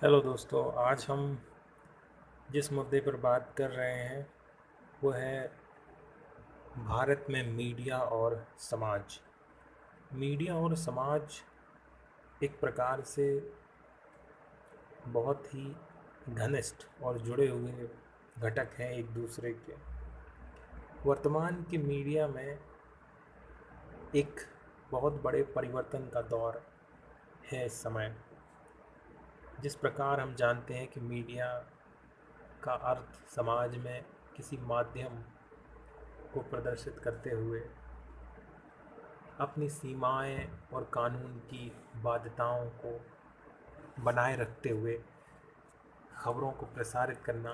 Hello दोस्तों, आज हम जिस मुद्दे पर बात कर रहे हैं वो है भारत में मीडिया और समाज। मीडिया और समाज एक प्रकार से बहुत ही घनिष्ठ और जुड़े हुए घटक हैं एक दूसरे के। वर्तमान की मीडिया में एक बहुत बड़े परिवर्तन का दौर है इस समय। जिस प्रकार हम जानते हैं कि मीडिया का अर्थ समाज में किसी माध्यम को प्रदर्शित करते हुए अपनी सीमाएं और कानून की बाध्यताओं को बनाए रखते हुए खबरों को प्रसारित करना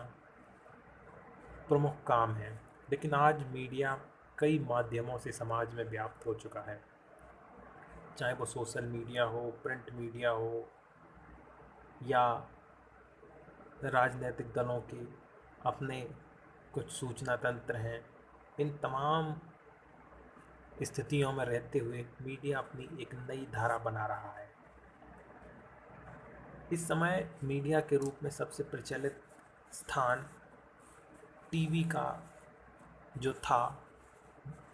प्रमुख काम है। लेकिन आज मीडिया कई माध्यमों से समाज में व्याप्त हो चुका है, चाहे वो सोशल मीडिया हो, प्रिंट मीडिया हो या राजनीतिक दलों के अपने कुछ सूचना तंत्र हैं। इन तमाम स्थितियों में रहते हुए मीडिया अपनी एक नई धारा बना रहा है। इस समय मीडिया के रूप में सबसे प्रचलित स्थान टीवी का जो था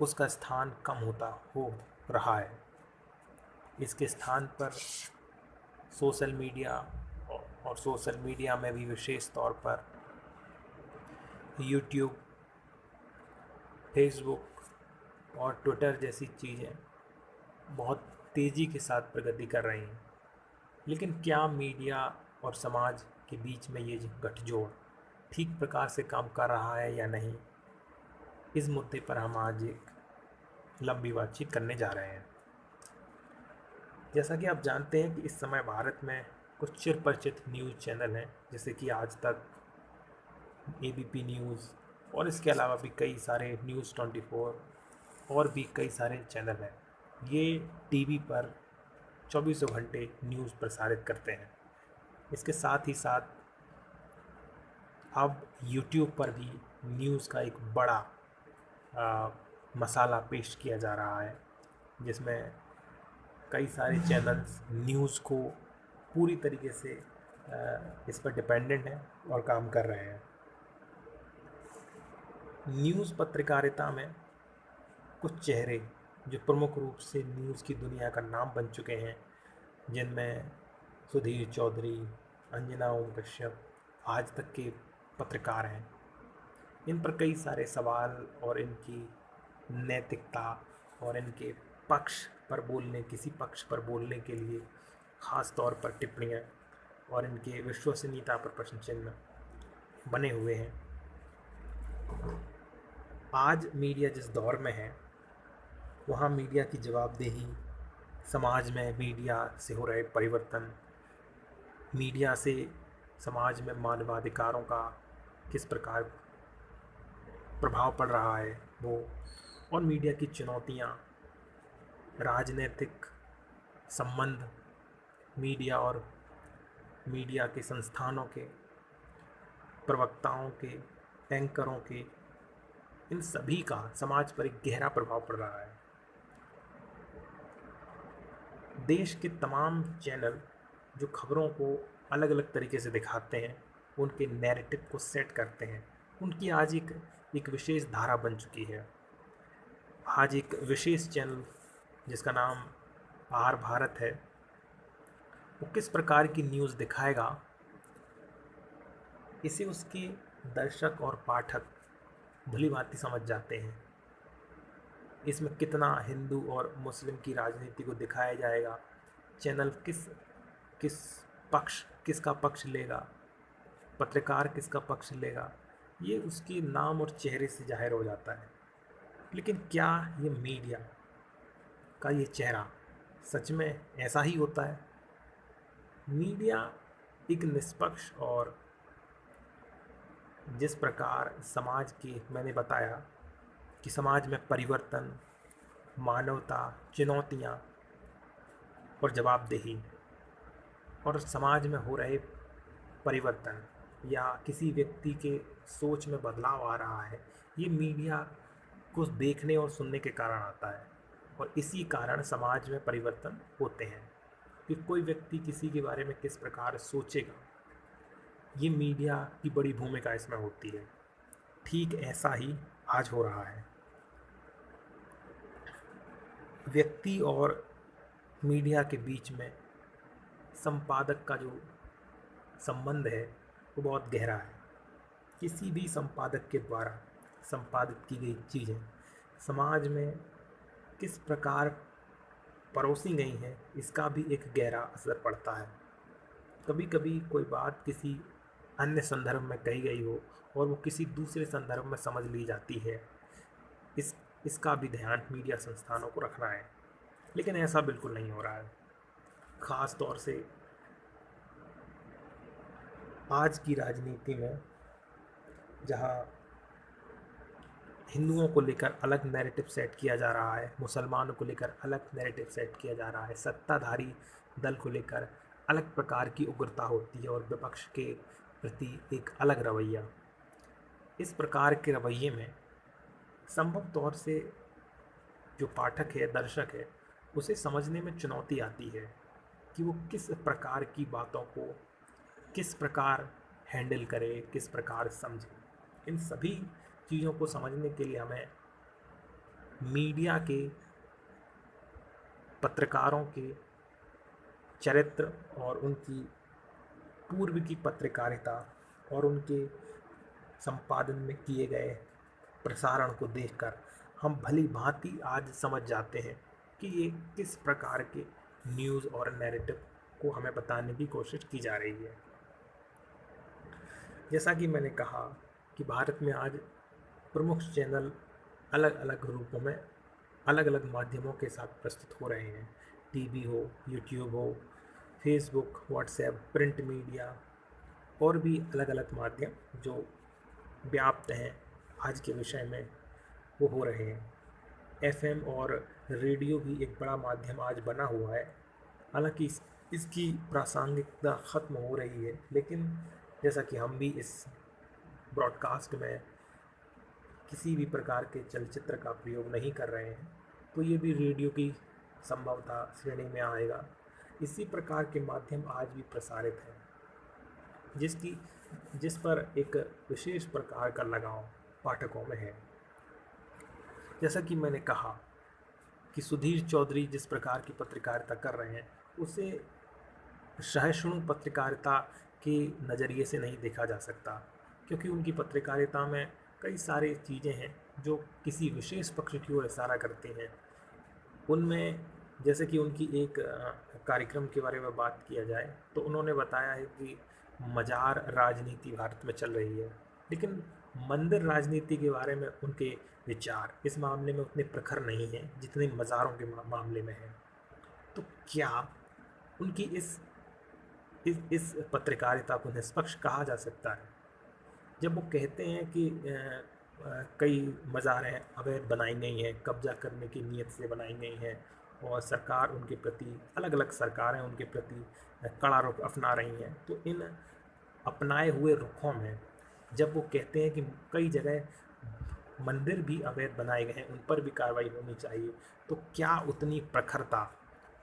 उसका स्थान कम होता हो रहा है। इसके स्थान पर सोशल मीडिया और सोशल मीडिया में भी विशेष तौर पर यूट्यूब, फेसबुक और ट्विटर जैसी चीज़ें बहुत तेज़ी के साथ प्रगति कर रही हैं। लेकिन क्या मीडिया और समाज के बीच में ये गठजोड़ ठीक प्रकार से काम कर रहा है या नहीं, इस मुद्दे पर हम आज एक लंबी बातचीत करने जा रहे हैं। जैसा कि आप जानते हैं कि इस समय भारत में कुछ चिरपरिचित न्यूज़ चैनल हैं, जैसे कि आज तक, एबीपी न्यूज़ और इसके अलावा भी कई सारे न्यूज़ 24 और भी कई सारे चैनल हैं। ये टीवी पर चौबीसों घंटे न्यूज़ प्रसारित करते हैं। इसके साथ ही साथ अब यूट्यूब पर भी न्यूज़ का एक बड़ा मसाला पेश किया जा रहा है, जिसमें कई सारे चैनल्स न्यूज़ को पूरी तरीके से इस पर डिपेंडेंट हैं और काम कर रहे हैं। न्यूज़ पत्रकारिता में कुछ चेहरे जो प्रमुख रूप से न्यूज़ की दुनिया का नाम बन चुके हैं, जिनमें सुधीर चौधरी, अंजना ओम कश्यप आज तक के पत्रकार हैं। इन पर कई सारे सवाल और इनकी नैतिकता और इनके पक्ष पर बोलने, किसी पक्ष पर बोलने के लिए ख़ास तौर पर टिप्पणियाँ और इनके विश्वसनीयता पर प्रश्न चिन्ह बने हुए हैं। आज मीडिया जिस दौर में है, वहाँ मीडिया की जवाबदेही, समाज में मीडिया से हो रहे परिवर्तन, मीडिया से समाज में मानवाधिकारों का किस प्रकार प्रभाव पड़ रहा है वो, और मीडिया की चुनौतियाँ, राजनीतिक संबंध मीडिया और मीडिया के संस्थानों के, प्रवक्ताओं के, एंकरों के, इन सभी का समाज पर एक गहरा प्रभाव पड़ रहा है। देश के तमाम चैनल जो खबरों को अलग अलग तरीके से दिखाते हैं, उनके नैरेटिव को सेट करते हैं, उनकी आज एक विशेष धारा बन चुकी है। आज एक विशेष चैनल जिसका नाम आर भारत है, वो किस प्रकार की न्यूज़ दिखाएगा, इसे उसके दर्शक और पाठक भली भांति समझ जाते हैं। इसमें कितना हिंदू और मुस्लिम की राजनीति को दिखाया जाएगा, चैनल किस किस किसका पक्ष लेगा, पत्रकार किसका पक्ष लेगा, ये उसके नाम और चेहरे से जाहिर हो जाता है। लेकिन क्या ये मीडिया का ये चेहरा सच में ऐसा ही होता है? मीडिया एक निष्पक्ष और जिस प्रकार समाज की, मैंने बताया कि समाज में परिवर्तन, मानवता, चुनौतियाँ और जवाबदेही और समाज में हो रहे परिवर्तन या किसी व्यक्ति के सोच में बदलाव आ रहा है, ये मीडिया को देखने और सुनने के कारण आता है। और इसी कारण समाज में परिवर्तन होते हैं कि कोई व्यक्ति किसी के बारे में किस प्रकार सोचेगा, ये मीडिया की बड़ी भूमिका इसमें होती है। ठीक ऐसा ही आज हो रहा है। व्यक्ति और मीडिया के बीच में संपादक का जो संबंध है वो बहुत गहरा है। किसी भी संपादक के द्वारा संपादित की गई चीज़ें समाज में किस प्रकार परोसी गई हैं, इसका भी एक गहरा असर पड़ता है। कभी कभी कोई बात किसी अन्य संदर्भ में कही गई हो और वो किसी दूसरे संदर्भ में समझ ली जाती है, इसका भी ध्यान मीडिया संस्थानों को रखना है। लेकिन ऐसा बिल्कुल नहीं हो रहा है। ख़ास तौर से आज की राजनीति में, जहाँ हिंदुओं को लेकर अलग नैरेटिव सेट किया जा रहा है, मुसलमानों को लेकर अलग नैरेटिव सेट किया जा रहा है, सत्ताधारी दल को लेकर अलग प्रकार की उग्रता होती है और विपक्ष के प्रति एक अलग रवैया। इस प्रकार के रवैये में संभव तौर से जो पाठक है, दर्शक है, उसे समझने में चुनौती आती है कि वो किस प्रकार की बातों को किस प्रकार हैंडल करे, किस प्रकार समझे। इन सभी चीज़ों को समझने के लिए हमें मीडिया के पत्रकारों के चरित्र और उनकी पूर्व की पत्रकारिता और उनके संपादन में किए गए प्रसारण को देखकर हम भली भांति आज समझ जाते हैं कि ये किस प्रकार के न्यूज़ और नैरेटिव को हमें बताने की कोशिश की जा रही है। जैसा कि मैंने कहा कि भारत में आज प्रमुख चैनल अलग अलग रूपों में अलग अलग माध्यमों के साथ प्रस्तुत हो रहे हैं। टीवी हो, यूट्यूब हो, फेसबुक, व्हाट्सएप, प्रिंट मीडिया और भी अलग अलग माध्यम जो व्याप्त हैं आज के विषय में, वो हो रहे हैं। एफएम और रेडियो भी एक बड़ा माध्यम आज बना हुआ है। हालांकि इसकी प्रासंगिकता ख़त्म हो रही है, लेकिन जैसा कि हम भी इस ब्रॉडकास्ट में किसी भी प्रकार के चलचित्र का प्रयोग नहीं कर रहे हैं, तो ये भी रेडियो की संभवतः श्रेणी में आएगा। इसी प्रकार के माध्यम आज भी प्रसारित हैं, जिस पर एक विशेष प्रकार का लगाव पाठकों में है। जैसा कि मैंने कहा कि सुधीर चौधरी जिस प्रकार की पत्रकारिता कर रहे हैं, उसे सहिष्णु पत्रकारिता के नज़रिए से नहीं देखा जा सकता, क्योंकि उनकी पत्रकारिता में कई सारी चीज़ें हैं जो किसी विशेष पक्ष की ओर इशारा करती हैं। उनमें जैसे कि उनकी एक कार्यक्रम के बारे में बात किया जाए तो उन्होंने बताया है कि मजार राजनीति भारत में चल रही है, लेकिन मंदिर राजनीति के बारे में उनके विचार इस मामले में उतने प्रखर नहीं हैं जितने मज़ारों के मामले में हैं। तो क्या उनकी इस पत्रकारिता को निष्पक्ष कहा जा सकता है जब वो कहते हैं कि कई मज़ारें अवैध बनाई गई हैं, कब्जा करने की नीयत से बनाई गई हैं और सरकार उनके प्रति, अलग अलग सरकारें उनके प्रति कड़ा रुख अपना रही हैं। तो इन अपनाए हुए रुखों में जब वो कहते हैं कि कई जगह मंदिर भी अवैध बनाए गए हैं, उन पर भी कार्रवाई होनी चाहिए, तो क्या उतनी प्रखरता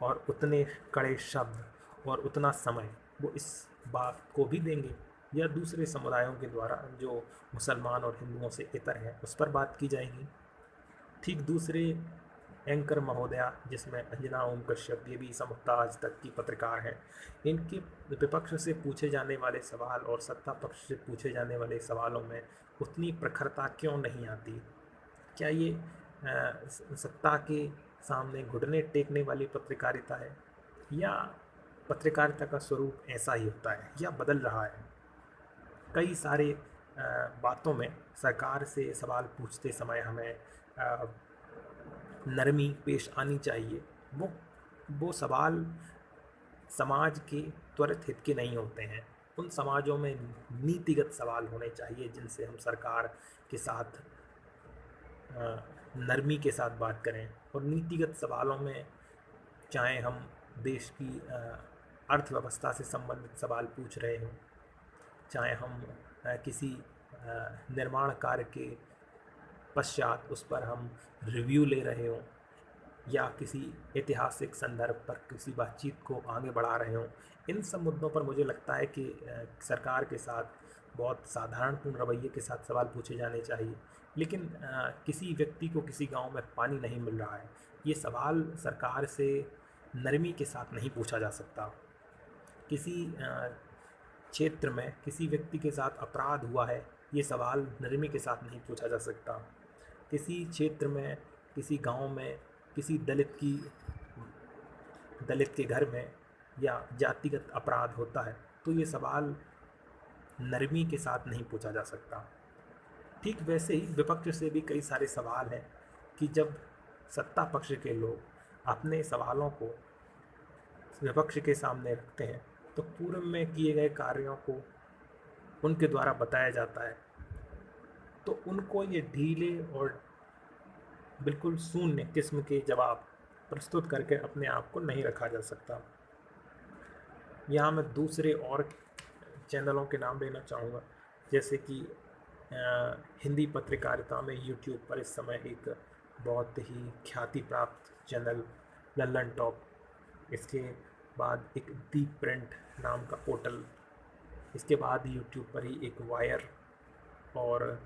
और उतने कड़े शब्द और उतना समय वो इस बात को भी देंगे, या दूसरे समुदायों के द्वारा जो मुसलमान और हिंदुओं से इतर हैं उस पर बात की जाएगी। ठीक दूसरे एंकर महोदया, जिसमें अंजना ओम कश्यप, ये भी संभवतः आज तक की पत्रकार हैं, इनके विपक्ष से पूछे जाने वाले सवाल और सत्ता पक्ष से पूछे जाने वाले सवालों में उतनी प्रखरता क्यों नहीं आती? क्या ये सत्ता के सामने घुटने टेकने वाली पत्रकारिता है, या पत्रकारिता का स्वरूप ऐसा ही होता है या बदल रहा है? कई सारे बातों में सरकार से सवाल पूछते समय हमें नरमी पेश आनी चाहिए। वो सवाल समाज के त्वरित हित के नहीं होते हैं। उन समाजों में नीतिगत सवाल होने चाहिए जिनसे हम सरकार के साथ नरमी के साथ बात करें। और नीतिगत सवालों में चाहे हम देश की अर्थव्यवस्था से संबंधित सवाल पूछ रहे हों, चाहे हम किसी निर्माण कार्य के पश्चात उस पर हम रिव्यू ले रहे हों, या किसी ऐतिहासिक संदर्भ पर किसी बातचीत को आगे बढ़ा रहे हों। इन सब मुद्दों पर मुझे लगता है कि सरकार के साथ बहुत साधारणपूर्ण रवैये के साथ सवाल पूछे जाने चाहिए। लेकिन किसी व्यक्ति को किसी गांव में पानी नहीं मिल रहा है, ये सवाल सरकार से नरमी के साथ नहीं पूछा जा सकता। किसी क्षेत्र में किसी व्यक्ति के साथ अपराध हुआ है, ये सवाल नरमी के साथ नहीं पूछा जा सकता। किसी क्षेत्र में, किसी गांव में, किसी दलित के घर में या जातिगत अपराध होता है, तो ये सवाल नरमी के साथ नहीं पूछा जा सकता। ठीक वैसे ही विपक्ष से भी कई सारे सवाल हैं कि जब सत्ता पक्ष के लोग अपने सवालों को विपक्ष के सामने रखते हैं तो पूर्व में किए गए कार्यों को उनके द्वारा बताया जाता है, तो उनको ये ढीले और बिल्कुल शून्य किस्म के जवाब प्रस्तुत करके अपने आप को नहीं रखा जा सकता। यहाँ मैं दूसरे और चैनलों के नाम लेना चाहूँगा, जैसे कि हिंदी पत्रकारिता में यूट्यूब पर इस समय एक बहुत ही ख्याति प्राप्त चैनल लल्लन टॉप, इसके बाद एक दीप प्रिंट नाम का पोर्टल, इसके बाद यूट्यूब पर ही एक वायर और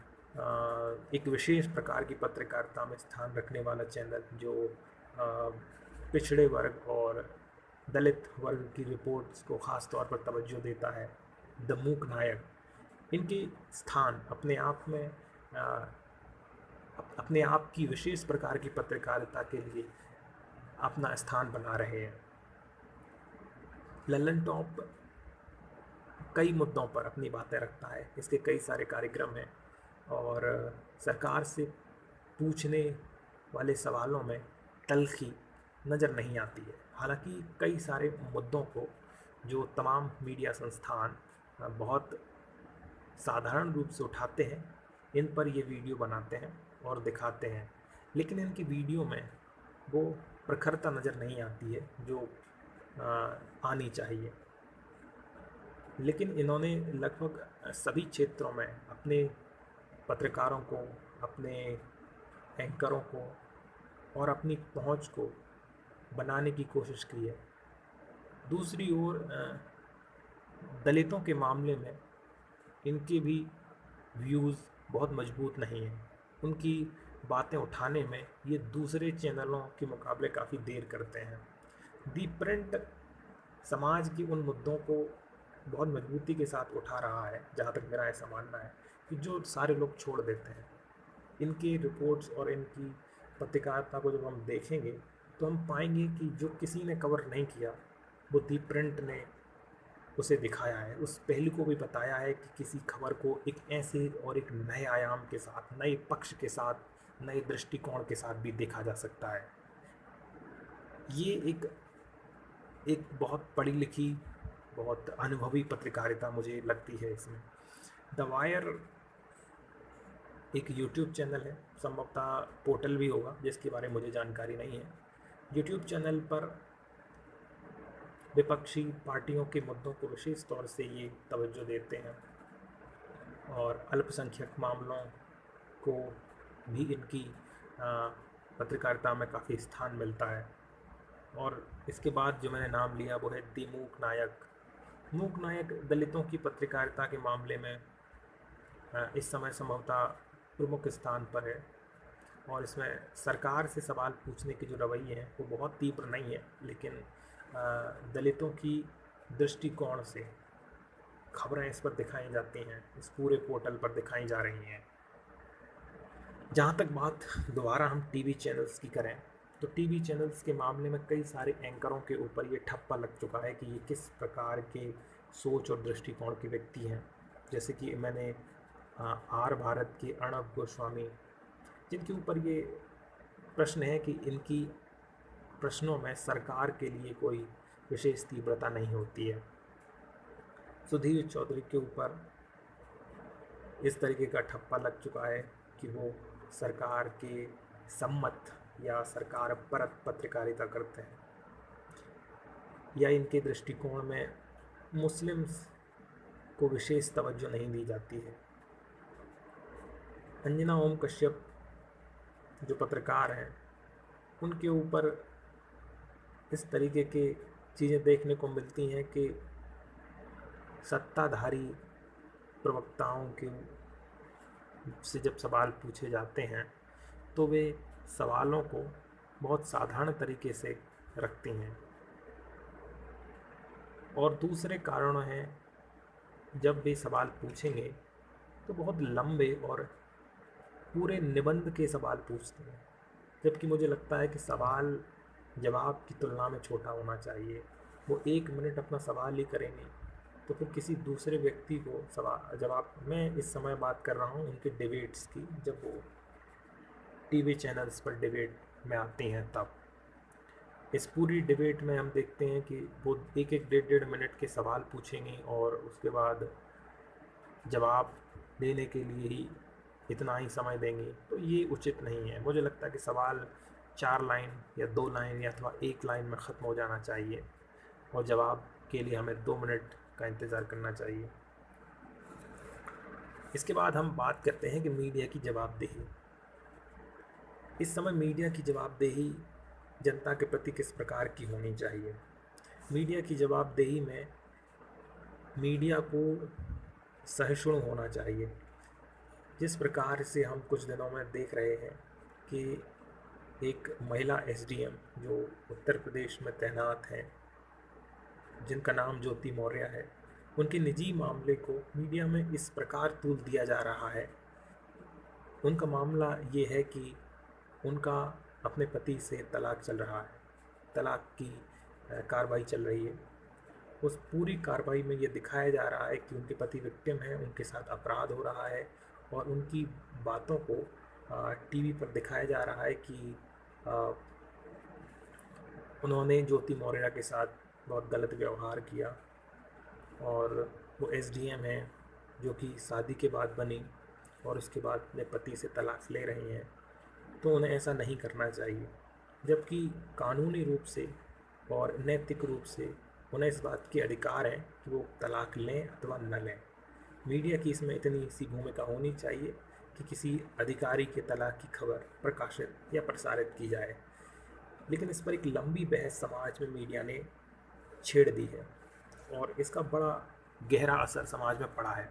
एक विशेष प्रकार की पत्रकारिता में स्थान रखने वाला चैनल जो पिछड़े वर्ग और दलित वर्ग की रिपोर्ट्स को ख़ास तौर पर तवज्जो देता है, द मूक नायक। इनके स्थान अपने आप में अपने आप की विशेष प्रकार की पत्रकारिता के लिए अपना स्थान बना रहे हैं। लल्लन टॉप कई मुद्दों पर अपनी बातें रखता है, इसके कई सारे कार्यक्रम हैं और सरकार से पूछने वाले सवालों में तल्खी नज़र नहीं आती है। हालांकि कई सारे मुद्दों को जो तमाम मीडिया संस्थान बहुत साधारण रूप से उठाते हैं, इन पर ये वीडियो बनाते हैं और दिखाते हैं, लेकिन इनकी वीडियो में वो प्रखरता नज़र नहीं आती है जो आनी चाहिए। लेकिन इन्होंने लगभग सभी क्षेत्रों में अपने पत्रकारों को, अपने एंकरों को और अपनी पहुंच को बनाने की कोशिश की है। दूसरी ओर दलितों के मामले में इनके भी व्यूज़ बहुत मजबूत नहीं हैं। उनकी बातें उठाने में ये दूसरे चैनलों के मुकाबले काफ़ी देर करते हैं। दी प्रिंट समाज के उन मुद्दों को बहुत मजबूती के साथ उठा रहा है, जहाँ तक मेरा ऐसा मानना है, कि जो सारे लोग छोड़ देते हैं। इनकी रिपोर्ट्स और इनकी पत्रकारिता को जब हम देखेंगे तो हम पाएंगे कि जो किसी ने कवर नहीं किया वो दी प्रिंट ने उसे दिखाया है, उस पहलू को भी बताया है कि किसी खबर को एक ऐसे और एक नए आयाम के साथ, नए पक्ष के साथ, नए दृष्टिकोण के साथ भी देखा जा सकता है। ये एक बहुत पढ़ी लिखी, बहुत अनुभवी पत्रकारिता मुझे लगती है इसमें। द वायर एक यूट्यूब चैनल है, संभवतः पोर्टल भी होगा जिसके बारे में मुझे जानकारी नहीं है। यूट्यूब चैनल पर विपक्षी पार्टियों के मुद्दों को विशेष तौर से ये तवज्जो देते हैं और अल्पसंख्यक मामलों को भी इनकी पत्रकारिता में काफ़ी स्थान मिलता है। और इसके बाद जो मैंने नाम लिया वो है दी मूक नायक। मूक नायक दलितों की पत्रकारिता के मामले में इस समय संभवतः प्रमुख स्थान पर है और इसमें सरकार से सवाल पूछने के जो रवैये हैं वो बहुत तीव्र नहीं है, लेकिन दलितों की दृष्टिकोण से खबरें इस पर दिखाई जाती हैं, इस पूरे पोर्टल पर दिखाई जा रही हैं। जहाँ तक बात दोबारा हम टीवी चैनल्स की करें तो टीवी चैनल्स के मामले में कई सारे एंकरों के ऊपर ये ठप्पा लग चुका है कि ये किस प्रकार के सोच और दृष्टिकोण के व्यक्ति हैं। जैसे कि मैंने आर भारत के अर्णब गोस्वामी, जिनके ऊपर ये प्रश्न है कि इनकी प्रश्नों में सरकार के लिए कोई विशेष तीव्रता नहीं होती है। सुधीर चौधरी के ऊपर इस तरीके का ठप्पा लग चुका है कि वो सरकार के सम्मत या सरकार परत पत्रकारिता करते हैं, या इनके दृष्टिकोण में मुस्लिम्स को विशेष तवज्जो नहीं दी जाती है। अंजना ओम कश्यप जो पत्रकार हैं उनके ऊपर इस तरीके के चीज़ें देखने को मिलती हैं कि सत्ताधारी प्रवक्ताओं के से जब सवाल पूछे जाते हैं तो वे सवालों को बहुत साधारण तरीके से रखती हैं, और दूसरे कारणों हैं जब वे सवाल पूछेंगे तो बहुत लंबे और पूरे निबंध के सवाल पूछते हैं, जबकि मुझे लगता है कि सवाल जवाब की तुलना में छोटा होना चाहिए। वो 1 मिनट अपना सवाल ही करेंगे तो फिर किसी दूसरे व्यक्ति को सवाल जवाब, मैं इस समय बात कर रहा हूँ उनके डिबेट्स की, जब वो टीवी चैनल्स पर डिबेट में आती हैं तब इस पूरी डिबेट में हम देखते हैं कि वो एक एक 1.5 मिनट के सवाल पूछेंगे और उसके बाद जवाब देने के लिए ही इतना ही समय देंगे, तो ये उचित नहीं है। मुझे लगता है कि सवाल 4 लाइन या 2 लाइन या अथवा 1 लाइन में ख़त्म हो जाना चाहिए और जवाब के लिए हमें 2 मिनट का इंतज़ार करना चाहिए। इसके बाद हम बात करते हैं कि मीडिया की जवाबदेही। इस समय मीडिया की जवाबदेही जनता के प्रति किस प्रकार की होनी चाहिए? मीडिया की जवाबदेही में मीडिया को सहिष्णु होना चाहिए। जिस प्रकार से हम कुछ दिनों में देख रहे हैं कि एक महिला एसडीएम जो उत्तर प्रदेश में तैनात हैं, जिनका नाम ज्योति मौर्य है, उनके निजी मामले को मीडिया में इस प्रकार तूल दिया जा रहा है। उनका मामला ये है कि उनका अपने पति से तलाक चल रहा है, तलाक की कार्रवाई चल रही है। उस पूरी कार्रवाई में ये दिखाया जा रहा है कि उनके पति विक्टिम हैं, उनके साथ अपराध हो रहा है और उनकी बातों को टीवी पर दिखाया जा रहा है कि उन्होंने ज्योति मौर्य के साथ बहुत गलत व्यवहार किया और वो एसडीएम हैं जो कि शादी के बाद बनी और उसके बाद अपने पति से तलाक ले रही हैं, तो उन्हें ऐसा नहीं करना चाहिए। जबकि कानूनी रूप से और नैतिक रूप से उन्हें इस बात के अधिकार है कि वो तलाक लें अथवा न लें। मीडिया की इसमें इतनी सी भूमिका होनी चाहिए कि किसी अधिकारी के तलाक की खबर प्रकाशित या प्रसारित की जाए, लेकिन इस पर एक लंबी बहस समाज में मीडिया ने छेड़ दी है और इसका बड़ा गहरा असर समाज में पड़ा है।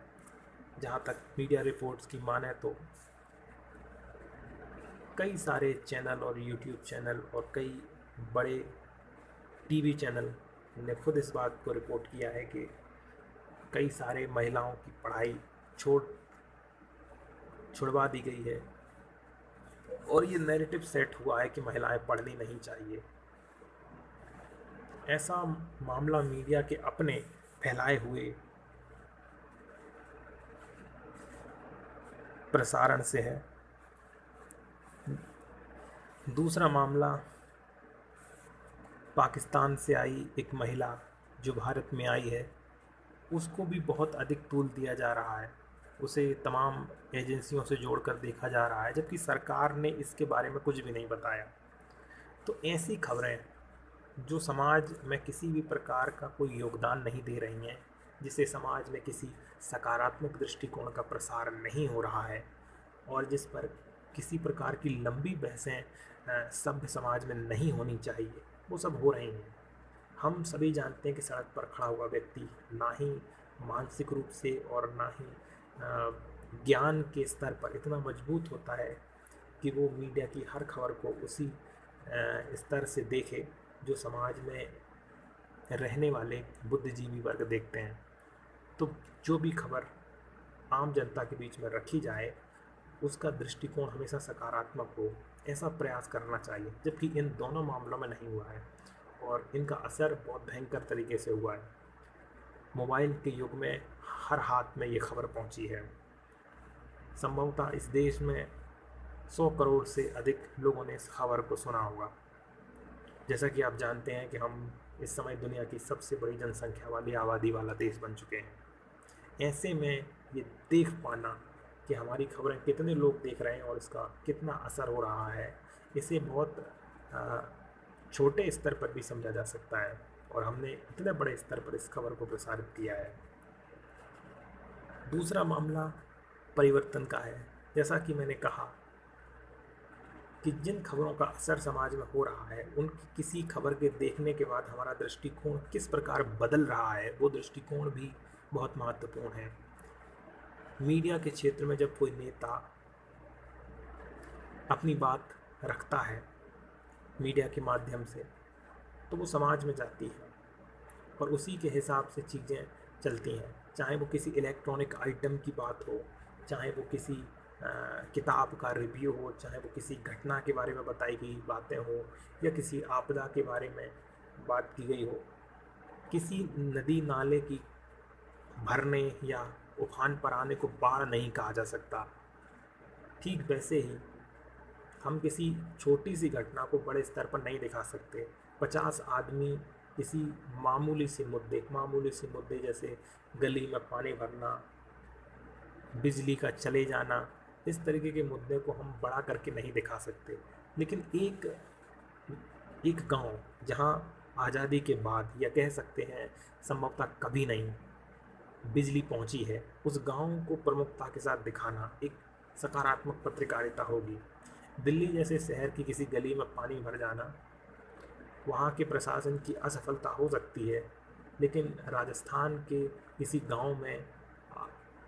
जहाँ तक मीडिया रिपोर्ट्स की माने तो कई सारे चैनल और यूट्यूब चैनल और कई बड़े टीवी चैनल ने खुद इस बात को रिपोर्ट किया है कि कई सारे महिलाओं की पढ़ाई छुड़वा दी गई है और ये नैरेटिव सेट हुआ है कि महिलाएं पढ़नी नहीं चाहिए। ऐसा मामला मीडिया के अपने फैलाए हुए प्रसारण से है। दूसरा मामला पाकिस्तान से आई एक महिला जो भारत में आई है, उसको भी बहुत अधिक तूल दिया जा रहा है, उसे तमाम एजेंसियों से जोड़कर देखा जा रहा है, जबकि सरकार ने इसके बारे में कुछ भी नहीं बताया। तो ऐसी खबरें जो समाज में किसी भी प्रकार का कोई योगदान नहीं दे रही हैं, जिसे समाज में किसी सकारात्मक दृष्टिकोण का प्रसार नहीं हो रहा है और जिस पर किसी प्रकार की लंबी बहसें सभ्य समाज में नहीं होनी चाहिए, वो सब हो रही हैं। हम सभी जानते हैं कि सड़क पर खड़ा हुआ व्यक्ति ना ही मानसिक रूप से और ना ही ज्ञान के स्तर पर इतना मजबूत होता है कि वो मीडिया की हर खबर को उसी स्तर से देखे जो समाज में रहने वाले बुद्धिजीवी वर्ग देखते हैं। तो जो भी खबर आम जनता के बीच में रखी जाए उसका दृष्टिकोण हमेशा सकारात्मक हो, ऐसा प्रयास करना चाहिए, जबकि इन दोनों मामलों में नहीं हुआ है और इनका असर बहुत भयंकर तरीके से हुआ है। मोबाइल के युग में हर हाथ में ये खबर पहुंची है। संभवतः इस देश में 100 करोड़ से अधिक लोगों ने इस खबर को सुना होगा। जैसा कि आप जानते हैं कि हम इस समय दुनिया की सबसे बड़ी जनसंख्या वाली आबादी वाला देश बन चुके हैं। ऐसे में ये देख पाना कि हमारी खबरें कितने लोग देख रहे हैं और इसका कितना असर हो रहा है, इसे बहुत छोटे स्तर पर भी समझा जा सकता है और हमने इतने बड़े स्तर पर इस खबर को प्रसारित किया है। दूसरा मामला परिवर्तन का है। जैसा कि मैंने कहा कि जिन खबरों का असर समाज में हो रहा है, उनकी किसी खबर के देखने के बाद हमारा दृष्टिकोण किस प्रकार बदल रहा है, वो दृष्टिकोण भी बहुत महत्वपूर्ण है। मीडिया के क्षेत्र में जब कोई नेता अपनी बात रखता है मीडिया के माध्यम से, तो वो समाज में जाती है और उसी के हिसाब से चीज़ें चलती हैं। चाहे वो किसी इलेक्ट्रॉनिक आइटम की बात हो, चाहे वो किसी किताब का रिव्यू हो, चाहे वो किसी घटना के बारे में बताई गई बातें हो, या किसी आपदा के बारे में बात की गई हो, किसी नदी नाले की भरने या उफान पर आने को बाढ़ नहीं कहा जा सकता। ठीक वैसे ही हम किसी छोटी सी घटना को बड़े स्तर पर नहीं दिखा सकते। 50 आदमी किसी मामूली से मुद्दे जैसे गली में पानी भरना, बिजली का चले जाना, इस तरीके के मुद्दे को हम बड़ा करके नहीं दिखा सकते। लेकिन एक गांव जहां आज़ादी के बाद, या कह सकते हैं संभवतः कभी नहीं, बिजली पहुंची है, उस गांव को प्रमुखता के साथ दिखाना एक सकारात्मक पत्रकारिता होगी। दिल्ली जैसे शहर की किसी गली में पानी भर जाना वहाँ के प्रशासन की असफलता हो सकती है, लेकिन राजस्थान के किसी गांव में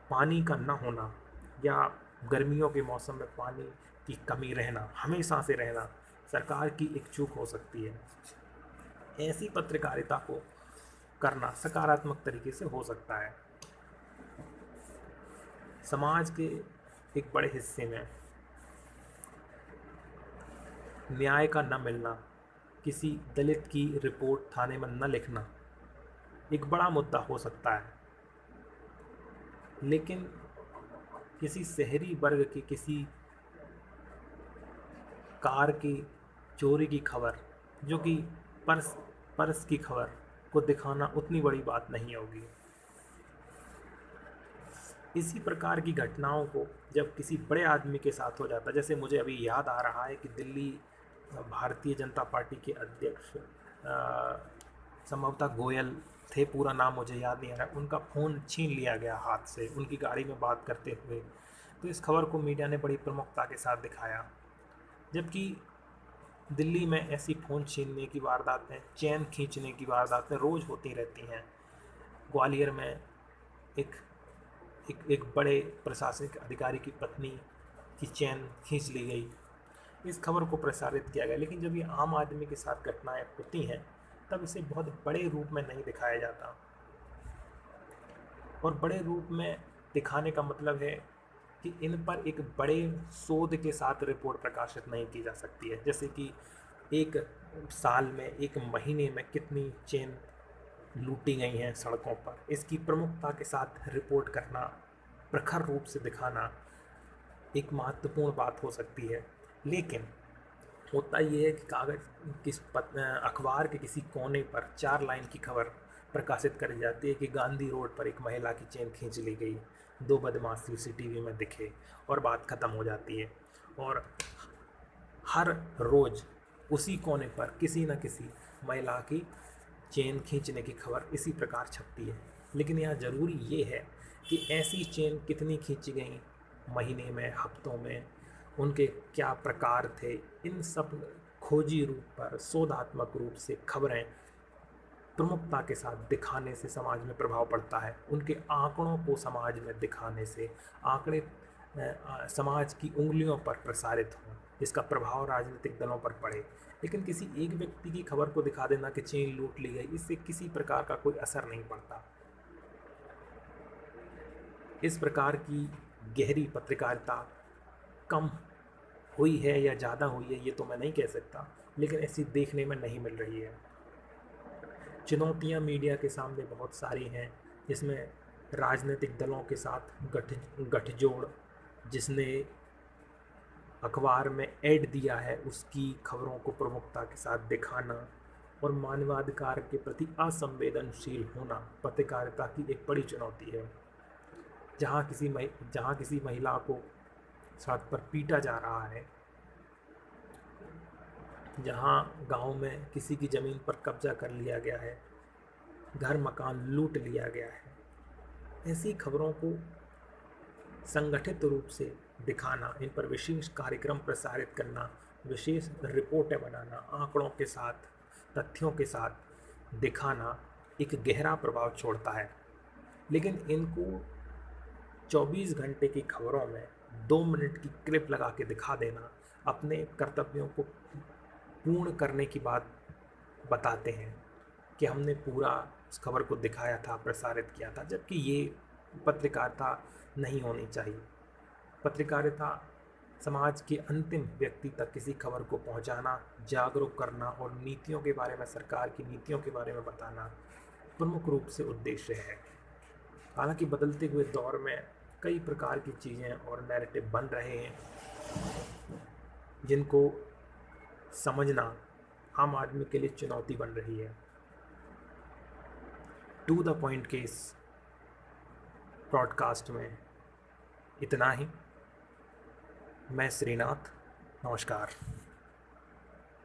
पानी का न होना, या गर्मियों के मौसम में पानी की कमी रहना, हमेशा से रहना, सरकार की एक चूक हो सकती है। ऐसी पत्रकारिता को करना सकारात्मक तरीके से हो सकता है। समाज के एक बड़े हिस्से में न्याय का न मिलना, किसी दलित की रिपोर्ट थाने में न लिखना एक बड़ा मुद्दा हो सकता है। लेकिन किसी शहरी वर्ग की किसी कार की चोरी की खबर, जो कि पर्स की खबर को दिखाना उतनी बड़ी बात नहीं होगी। इसी प्रकार की घटनाओं को जब किसी बड़े आदमी के साथ हो जाता है, जैसे मुझे अभी याद आ रहा है कि दिल्ली भारतीय जनता पार्टी के अध्यक्ष संभवतः गोयल थे, पूरा नाम मुझे याद नहीं आ रहा, उनका फ़ोन छीन लिया गया हाथ से उनकी गाड़ी में बात करते हुए। तो इस खबर को मीडिया ने बड़ी प्रमुखता के साथ दिखाया। जबकि दिल्ली में ऐसी फ़ोन छीनने की वारदातें, चैन खींचने की वारदातें रोज़ होती रहती हैं। ग्वालियर में एक बड़े प्रशासनिक अधिकारी की पत्नी की चैन खींच ली गई। इस खबर को प्रसारित किया गया, लेकिन जब ये आम आदमी के साथ घटनाएं होती हैं तब इसे बहुत बड़े रूप में नहीं दिखाया जाता। और बड़े रूप में दिखाने का मतलब है कि इन पर एक बड़े शोध के साथ रिपोर्ट प्रकाशित नहीं की जा सकती है। जैसे कि एक साल में, एक महीने में कितनी चेन लूटी गई हैं सड़कों पर, इसकी प्रमुखता के साथ रिपोर्ट करना, प्रखर रूप से दिखाना एक महत्वपूर्ण बात हो सकती है। लेकिन होता ये है कि अखबार के किसी कोने पर 4 लाइन की खबर प्रकाशित करी जाती है कि गांधी रोड पर एक महिला की चेन खींच ली गई, 2 बदमाश सीसीटीवी में दिखे, और बात ख़त्म हो जाती है। और हर रोज़ उसी कोने पर किसी न किसी महिला की चेन खींचने की खबर इसी प्रकार छपती है। लेकिन यहाँ ज़रूरी ये है कि ऐसी चेन कितनी खींची गई, महीने में, हफ्तों में, उनके क्या प्रकार थे, इन सब खोजी रूप पर, शोधात्मक रूप से खबरें प्रमुखता के साथ दिखाने से समाज में प्रभाव पड़ता है। उनके आंकड़ों को समाज में दिखाने से आंकड़े समाज की उंगलियों पर प्रसारित हों, इसका प्रभाव राजनीतिक दलों पर पड़े। लेकिन किसी एक व्यक्ति की खबर को दिखा देना कि चेन लूट ली गई, इससे किसी प्रकार का कोई असर नहीं पड़ता। इस प्रकार की गहरी पत्रकारिता कम हुई है या ज़्यादा हुई है ये तो मैं नहीं कह सकता, लेकिन ऐसी देखने में नहीं मिल रही है। चुनौतियां मीडिया के सामने बहुत सारी हैं, जिसमें राजनीतिक दलों के साथ गठजोड़, जिसने अखबार में ऐड दिया है उसकी खबरों को प्रमुखता के साथ दिखाना, और मानवाधिकार के प्रति असंवेदनशील होना पत्रकारिता की एक बड़ी चुनौती है। जहाँ किसी महिला को सड़क पर पीटा जा रहा है, जहाँ गांव में किसी की ज़मीन पर कब्जा कर लिया गया है, घर मकान लूट लिया गया है, ऐसी खबरों को संगठित रूप से दिखाना, इन पर विशेष कार्यक्रम प्रसारित करना विशेष रिपोर्टें बनाना, आंकड़ों के साथ, तथ्यों के साथ दिखाना एक गहरा प्रभाव छोड़ता है। लेकिन इनको 24 घंटे की खबरों में 2 मिनट की क्लिप लगा के दिखा देना अपने कर्तव्यों को पूर्ण करने की बात बताते हैं कि हमने पूरा उस खबर को दिखाया था, प्रसारित किया था, जबकि ये पत्रकारिता नहीं होनी चाहिए। पत्रकारिता समाज के अंतिम व्यक्ति तक किसी खबर को पहुंचाना, जागरूक करना और नीतियों के बारे में, सरकार की नीतियों के बारे में बताना प्रमुख रूप से उद्देश्य है। हालांकि बदलते हुए दौर में कई प्रकार की चीज़ें और नैरेटिव बन रहे हैं जिनको समझना आम आदमी के लिए चुनौती बन रही है। टू द पॉइंट के इस ब्रॉडकास्ट में इतना ही। मैं श्रीनाथ, नमस्कार।